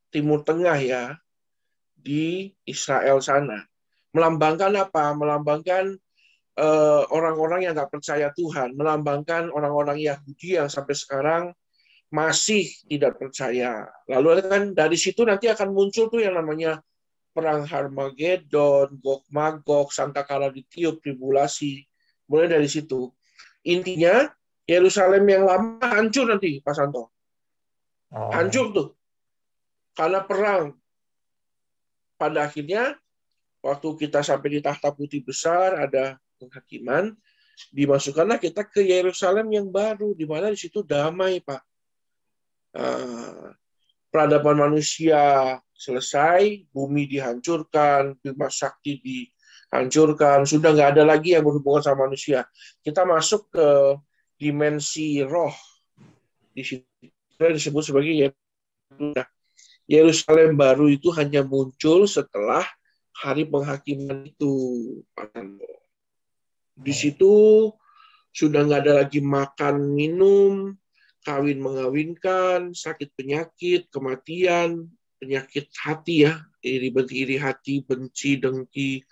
Timur Tengah, ya, di Israel sana. Melambangkan apa? Melambangkan orang-orang yang nggak percaya Tuhan. Melambangkan orang-orang Yahudi yang sampai sekarang masih tidak percaya. Lalu kan dari situ nanti akan muncul tuh yang namanya Perang Harmagedon, Gog Magog, sangkakala ditiup, tribulasi. Mulai dari situ. Intinya, Yerusalem yang lama hancur nanti, Pak Santo. Hancur tuh. Karena perang. Pada akhirnya, waktu kita sampai di tahta putih besar, ada penghakiman, dimasukkanlah kita ke Yerusalem yang baru, di mana di situ damai, Pak. Peradaban manusia selesai, bumi dihancurkan, Bima Sakti dihancurkan, sudah nggak ada lagi yang berhubungan sama manusia. Kita masuk ke dimensi roh. Di situ disebut sebagai Yerusalem baru itu hanya muncul setelah hari penghakiman itu. Di situ sudah nggak ada lagi makan, minum, kawin mengawinkan, sakit penyakit, kematian, penyakit hati, ya, iri hati, benci, dengki,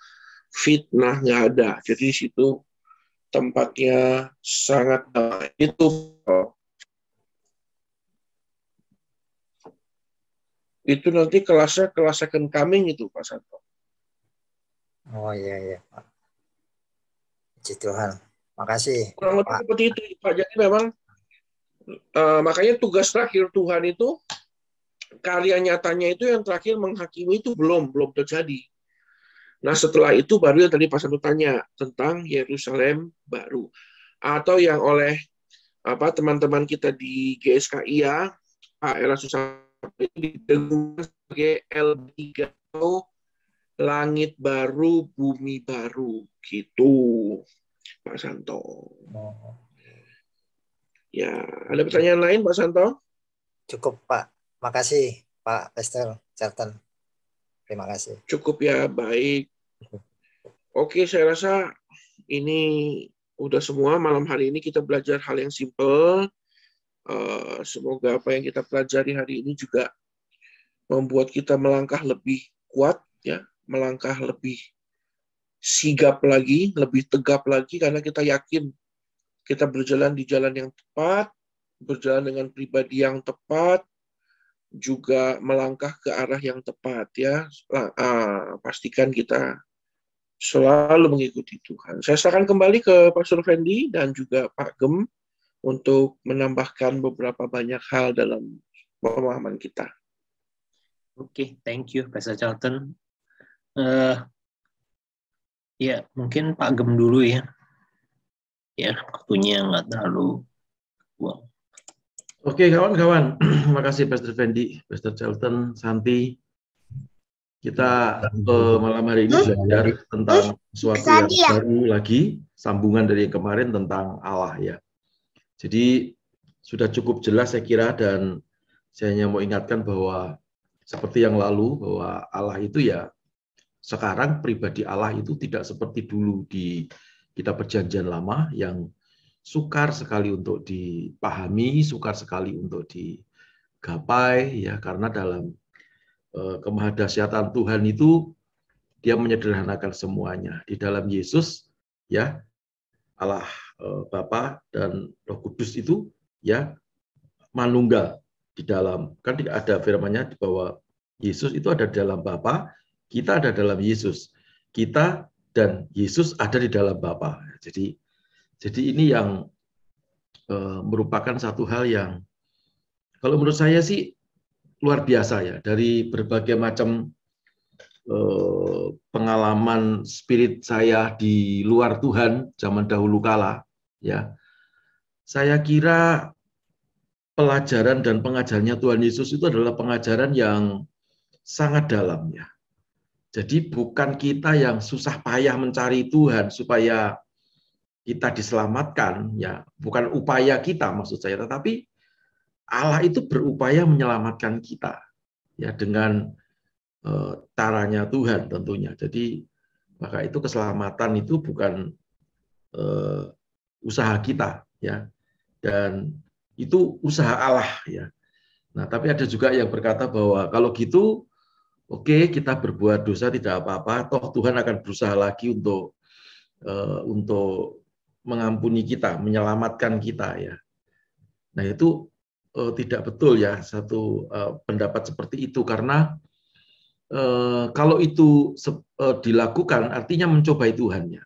fitnah, nggak ada. Jadi di situ tempatnya sangat itu. Itu nanti kelasnya kelas second coming itu Pak Santo. Oh iya Pak. Puji Tuhan. Makasih Kurang lebih Pak. seperti itu Pak. Jadi memang makanya tugas terakhir Tuhan itu, karya nyatanya itu yang terakhir menghakimi itu belum terjadi. Nah setelah itu baru yang tadi Pak Santo tanya tentang Yerusalem baru, atau yang oleh teman-teman kita di GSKIA, Pak Erasmus didengar sebagai L3 atau langit baru, bumi baru, gitu, Pak Santo. Ya, ada pertanyaan lain, Pak Santo? Cukup, Pak. Makasih, Pak Pastor Charlton. Terima kasih. Cukup ya, baik. Oke, saya rasa ini udah semua. Malam hari ini kita belajar hal yang simple. Semoga apa yang kita pelajari hari ini juga membuat kita melangkah lebih kuat, ya, melangkah lebih sigap lagi, lebih tegap lagi, karena kita yakin kita berjalan di jalan yang tepat, berjalan dengan pribadi yang tepat, juga melangkah ke arah yang tepat, ya. Pastikan kita selalu mengikuti Tuhan. Saya serahkan kembali ke Pastor Fendi dan juga Pak Gem untuk menambahkan beberapa banyak hal dalam pemahaman kita. Oke, thank you, Pastor Charlton. Ya, mungkin Pak Gem dulu ya. Ya, waktunya nggak terlalu buang. Oke, kawan-kawan. Terima kasih Pastor Fendi, Pastor Charlton, Santi. Kita malam hari ini belajar tentang sesuatu yang baru lagi, sambungan dari yang kemarin tentang Allah, ya. Jadi sudah cukup jelas saya kira, dan saya hanya mau ingatkan bahwa seperti yang lalu, bahwa Allah itu ya sekarang pribadi Allah itu tidak seperti dulu di kitab Perjanjian Lama yang sukar sekali untuk dipahami, sukar sekali untuk digapai, ya, karena dalam kemahadahsyatan Tuhan itu dia menyederhanakan semuanya. Di dalam Yesus, ya, Allah Bapa dan Roh Kudus itu ya manunggal di dalam, kan ada firman-Nya bahwa Yesus itu ada di dalam Bapa, kita ada dalam Yesus, kita dan Yesus ada di dalam Bapa. Jadi ini yang merupakan satu hal yang kalau menurut saya sih luar biasa, ya, dari berbagai macam pengalaman spirit saya di luar Tuhan zaman dahulu kala, ya, saya kira pelajaran dan pengajarannya Tuhan Yesus itu adalah pengajaran yang sangat dalam, ya. Jadi bukan kita yang susah payah mencari Tuhan supaya kita diselamatkan, ya, bukan upaya kita maksud saya, tetapi Allah itu berupaya menyelamatkan kita, ya, dengan caranya Tuhan tentunya. Jadi maka itu keselamatan itu bukan usaha kita, ya, dan itu usaha Allah, ya. Nah, tapi ada juga yang berkata bahwa kalau gitu, oke, kita berbuat dosa tidak apa-apa, toh Tuhan akan berusaha lagi untuk mengampuni kita, menyelamatkan kita, ya. Nah, itu tidak betul, ya, satu pendapat seperti itu, karena kalau itu dilakukan artinya mencobai Tuhan, ya.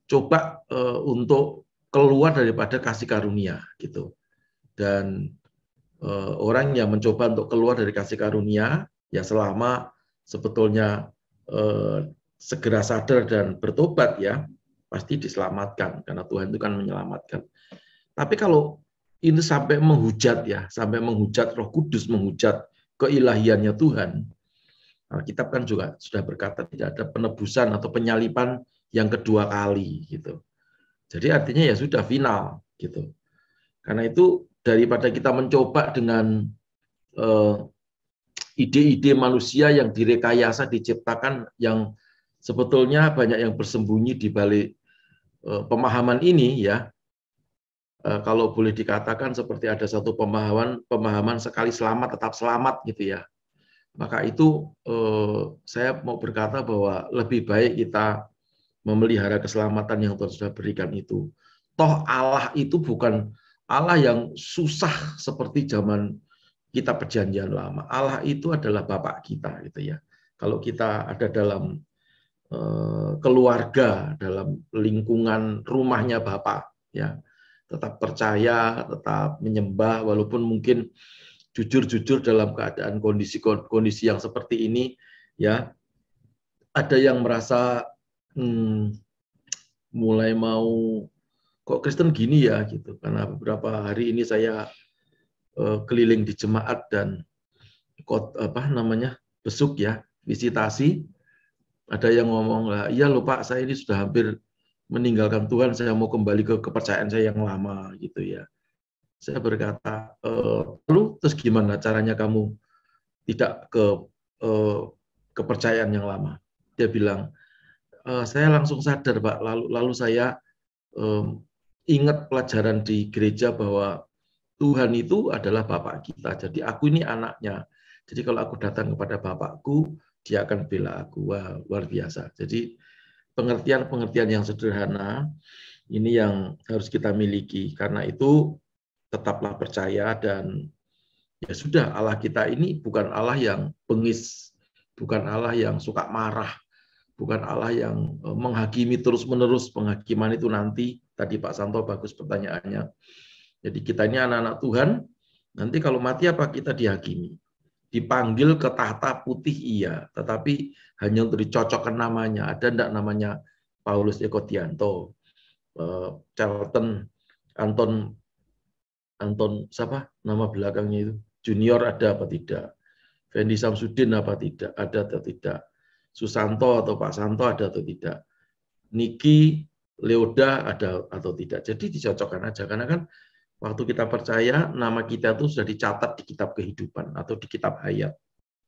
Coba untuk keluar daripada kasih karunia, gitu. Dan orang yang mencoba untuk keluar dari kasih karunia, ya, selama sebetulnya segera sadar dan bertobat, ya, pasti diselamatkan karena Tuhan itu kan menyelamatkan. Tapi kalau ini sampai menghujat, ya, sampai menghujat Roh Kudus, menghujat keilahiannya Tuhan, Alkitab kan juga sudah berkata tidak ada penebusan atau penyalipan yang kedua kali, gitu. Jadi artinya ya sudah final, gitu. Karena itu daripada kita mencoba dengan ide-ide manusia yang direkayasa, diciptakan, yang sebetulnya banyak yang bersembunyi di balik pemahaman ini, ya. Kalau boleh dikatakan seperti ada satu pemahaman sekali selamat tetap selamat, gitu, ya. Maka itu saya mau berkata bahwa lebih baik kita memelihara keselamatan yang Tuhan sudah berikan itu. Toh Allah itu bukan Allah yang susah seperti zaman kitab Perjanjian Lama. Allah itu adalah Bapak kita, gitu ya. Kalau kita ada dalam keluarga, dalam lingkungan rumahnya Bapak, ya, tetap percaya, tetap menyembah, walaupun mungkin jujur-jujur dalam keadaan kondisi yang seperti ini, ya, ada yang merasa mulai mau kok Kristen gini ya, gitu. Karena beberapa hari ini saya keliling di jemaat dan besuk ya, visitasi. Ada yang ngomong lah, iya loh Pak, saya ini sudah hampir meninggalkan Tuhan, saya mau kembali ke kepercayaan saya yang lama, gitu ya. Saya berkata, lalu terus gimana caranya kamu tidak ke kepercayaan yang lama? Dia bilang, saya langsung sadar Pak, lalu saya ingat pelajaran di gereja bahwa Tuhan itu adalah Bapak kita, jadi aku ini anaknya. Jadi kalau aku datang kepada Bapakku, dia akan bela aku. Wah, luar biasa. Jadi pengertian-pengertian yang sederhana ini yang harus kita miliki. Karena itu tetaplah percaya dan ya sudah, Allah kita ini bukan Allah yang bengis, bukan Allah yang suka marah, bukan Allah yang menghakimi terus-menerus. Penghakiman itu nanti, tadi Pak Santo bagus pertanyaannya. Jadi kita ini anak-anak Tuhan, nanti kalau mati apa kita dihakimi? Dipanggil ke tahta putih iya, tetapi hanya untuk dicocokkan namanya. Ada enggak namanya Paulus Ekotianto, Charlton, Anton siapa nama belakangnya itu? Junior ada apa tidak? Fendi Samsudin apa tidak? Ada atau tidak? Susanto atau Pak Santo ada atau tidak? Niki, Leoda ada atau tidak? Jadi dicocokkan aja, karena kan waktu kita percaya, nama kita itu sudah dicatat di kitab kehidupan atau di kitab hayat,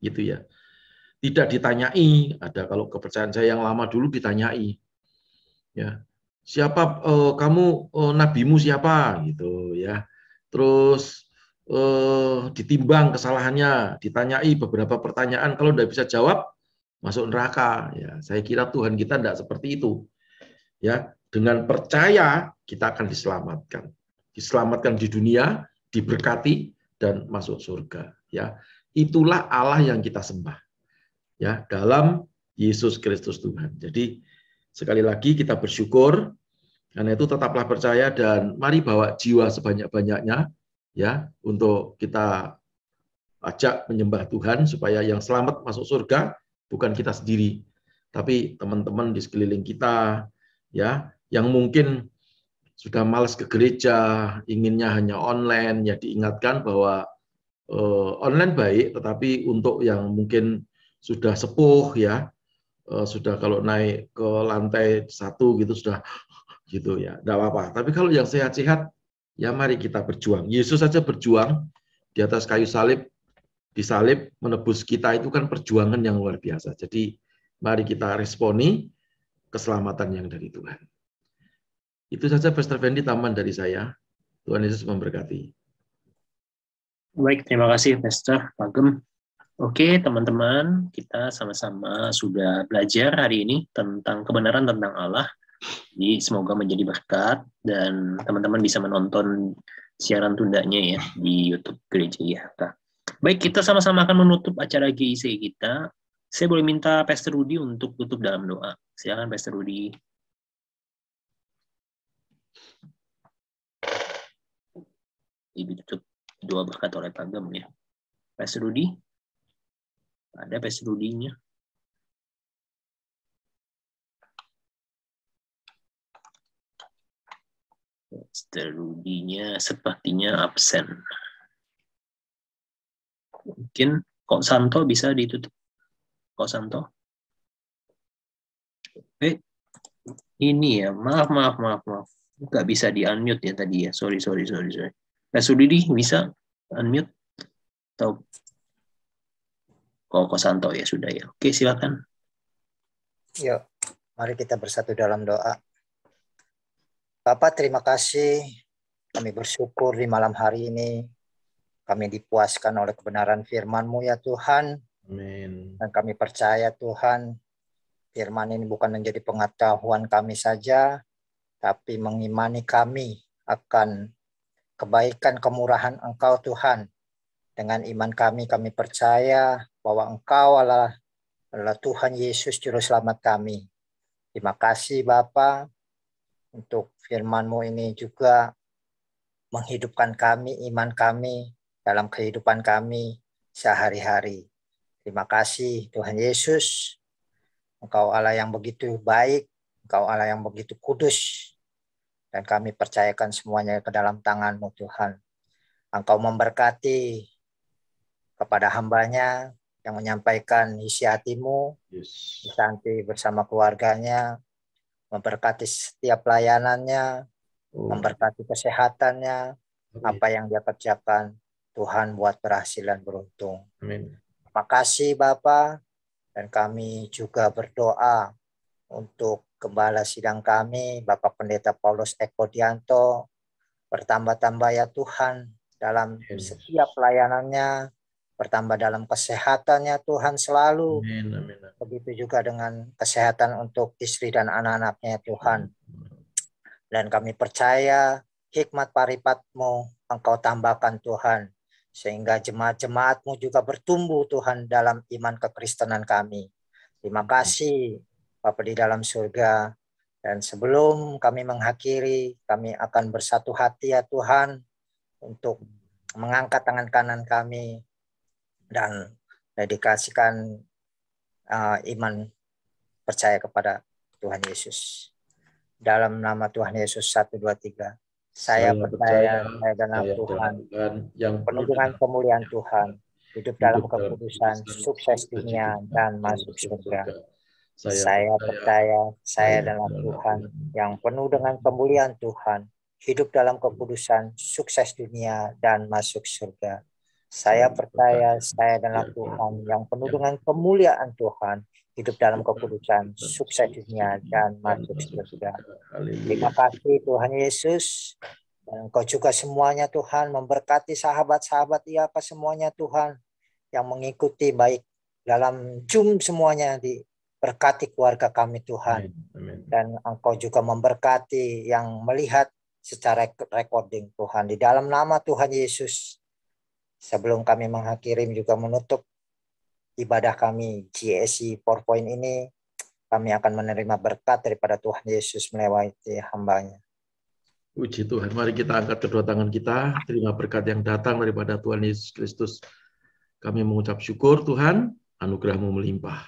gitu ya. Tidak ditanyai, ada kalau kepercayaan saya yang lama dulu ditanyai, ya, siapa kamu, nabimu siapa, gitu ya. Terus ditimbang kesalahannya, ditanyai beberapa pertanyaan, kalau tidak bisa jawab, masuk neraka. Ya, saya kira Tuhan kita tidak seperti itu. Ya, dengan percaya kita akan diselamatkan. Diselamatkan di dunia, diberkati dan masuk surga, ya. Itulah Allah yang kita sembah, ya, dalam Yesus Kristus Tuhan. Jadi sekali lagi kita bersyukur, karena itu tetaplah percaya dan mari bawa jiwa sebanyak-banyaknya, ya, untuk kita ajak menyembah Tuhan supaya yang selamat masuk surga bukan kita sendiri, tapi teman-teman di sekeliling kita, ya, yang mungkin sudah malas ke gereja, inginnya hanya online, ya diingatkan bahwa online baik, tetapi untuk yang mungkin sudah sepuh, ya, sudah kalau naik ke lantai 1 gitu sudah gitu ya, tidak apa-apa. Tapi kalau yang sehat-sehat, ya mari kita berjuang. Yesus saja berjuang di atas kayu salib, disalib menebus kita, itu kan perjuangan yang luar biasa. Jadi mari kita responi keselamatan yang dari Tuhan. Itu saja Pastor Fendi, tambahan dari saya. Tuhan Yesus memberkati. Baik, terima kasih Pastor Pagem. Oke, teman-teman, kita sama-sama sudah belajar hari ini tentang kebenaran tentang Allah. Jadi semoga menjadi berkat dan teman-teman bisa menonton siaran tundanya ya di YouTube Gereja IHK. Baik, kita sama-sama akan menutup acara GIC kita. Saya boleh minta Pastor Rudi untuk tutup dalam doa. Silakan Pastor Rudi. Ditutup doa berkat oleh Pagem ya. Pastor Rudi? Ada Pastor Rudinya? Pastor Rudinya sepertinya absen. Mungkin Kok Santo bisa ditutup. Kok Santo? Ini ya, maaf. Nggak bisa di-unmute ya tadi ya. Sorry. Pastor Didi bisa unmute? Atau Kok Santo ya sudah ya. Oke, silakan. Yuk, mari kita bersatu dalam doa. Bapak, terima kasih. Kami bersyukur di malam hari ini. Kami dipuaskan oleh kebenaran firman-Mu ya Tuhan. Amin. Dan kami percaya Tuhan, firman ini bukan menjadi pengetahuan kami saja, tapi mengimani kami akan kebaikan kemurahan Engkau Tuhan. Dengan iman kami percaya bahwa Engkau adalah Tuhan Yesus Juru Selamat kami. Terima kasih Bapa untuk firman-Mu ini juga menghidupkan kami, iman kami dalam kehidupan kami sehari-hari. Terima kasih Tuhan Yesus. Engkau Allah yang begitu baik, Engkau Allah yang begitu kudus. Dan kami percayakan semuanya ke dalam tangan-Mu Tuhan. Engkau memberkati kepada hamba-Nya yang menyampaikan isi hati-Mu, Santi bersama keluarganya, memberkati setiap layanannya, memberkati kesehatannya, apa yang dia kerjakan, Tuhan buat berhasil dan beruntung. Amin. Terima kasih Bapa, dan kami juga berdoa untuk Gembala sidang kami, Bapak Pendeta Paulus Eko Dianto, bertambah-tambah ya Tuhan dalam setiap pelayanannya, bertambah dalam kesehatannya Tuhan selalu. Amin, amin. Begitu juga dengan kesehatan untuk istri dan anak-anaknya Tuhan. Dan kami percaya hikmat paripat-Mu Engkau tambahkan Tuhan, sehingga jemaat-jemaat-Mu juga bertumbuh Tuhan dalam iman kekristenan kami. Terima kasih Bapa di dalam surga. Dan sebelum kami mengakhiri, kami akan bersatu hati ya Tuhan untuk mengangkat tangan kanan kami dan dedikasikan iman percaya kepada Tuhan Yesus. Dalam nama Tuhan Yesus 1, 2, 3. Saya percaya dengan Tuhan yang penuh dengan kemuliaan Tuhan, hidup dalam kekudusan, sukses dunia dan masuk surga. Saya percaya saya adalah Tuhan yang penuh dengan kemuliaan Tuhan, hidup dalam kekudusan, sukses dunia dan masuk surga. Saya percaya saya adalah Tuhan yang penuh dengan kemuliaan Tuhan, hidup dalam kekudusan, sukses dunia dan masuk surga. Terima kasih Tuhan Yesus. Dan Engkau juga semuanya Tuhan memberkati sahabat-sahabat IAKA semuanya Tuhan yang mengikuti baik dalam Zoom semuanya diberkati keluarga kami Tuhan. Dan Engkau juga memberkati yang melihat secara recording Tuhan. Di dalam nama Tuhan Yesus. Sebelum kami mengakhiri juga menutup ibadah kami GSI PowerPoint ini, kami akan menerima berkat daripada Tuhan Yesus melewati hamba-Nya. Puji Tuhan, mari kita angkat kedua tangan kita, terima berkat yang datang daripada Tuhan Yesus Kristus. Kami mengucap syukur Tuhan, anugerah-Mu melimpah.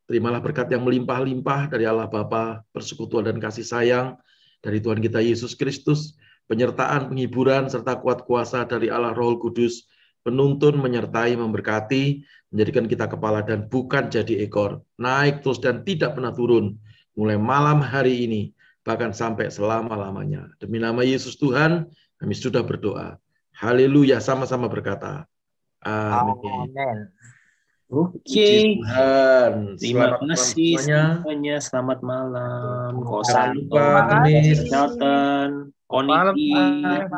Terimalah berkat yang melimpah-limpah dari Allah Bapa, persekutuan dan kasih sayang dari Tuhan kita Yesus Kristus, penyertaan, penghiburan, serta kuat kuasa dari Allah Roh Kudus, penuntun, menyertai, memberkati, menjadikan kita kepala dan bukan jadi ekor, naik terus dan tidak pernah turun, mulai malam hari ini, bahkan sampai selama-lamanya. Demi nama Yesus Tuhan, kami sudah berdoa. Haleluya, sama-sama berkata. Amin. Oke. Tuhan. Terima kasih semuanya. Selamat malam. Jangan lupa tulis catatan. Koniki.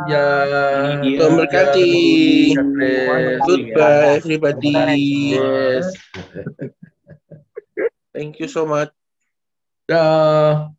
Ya. Tuhan berkati. Goodbye everybody. Yes. Thank you so much. Dah.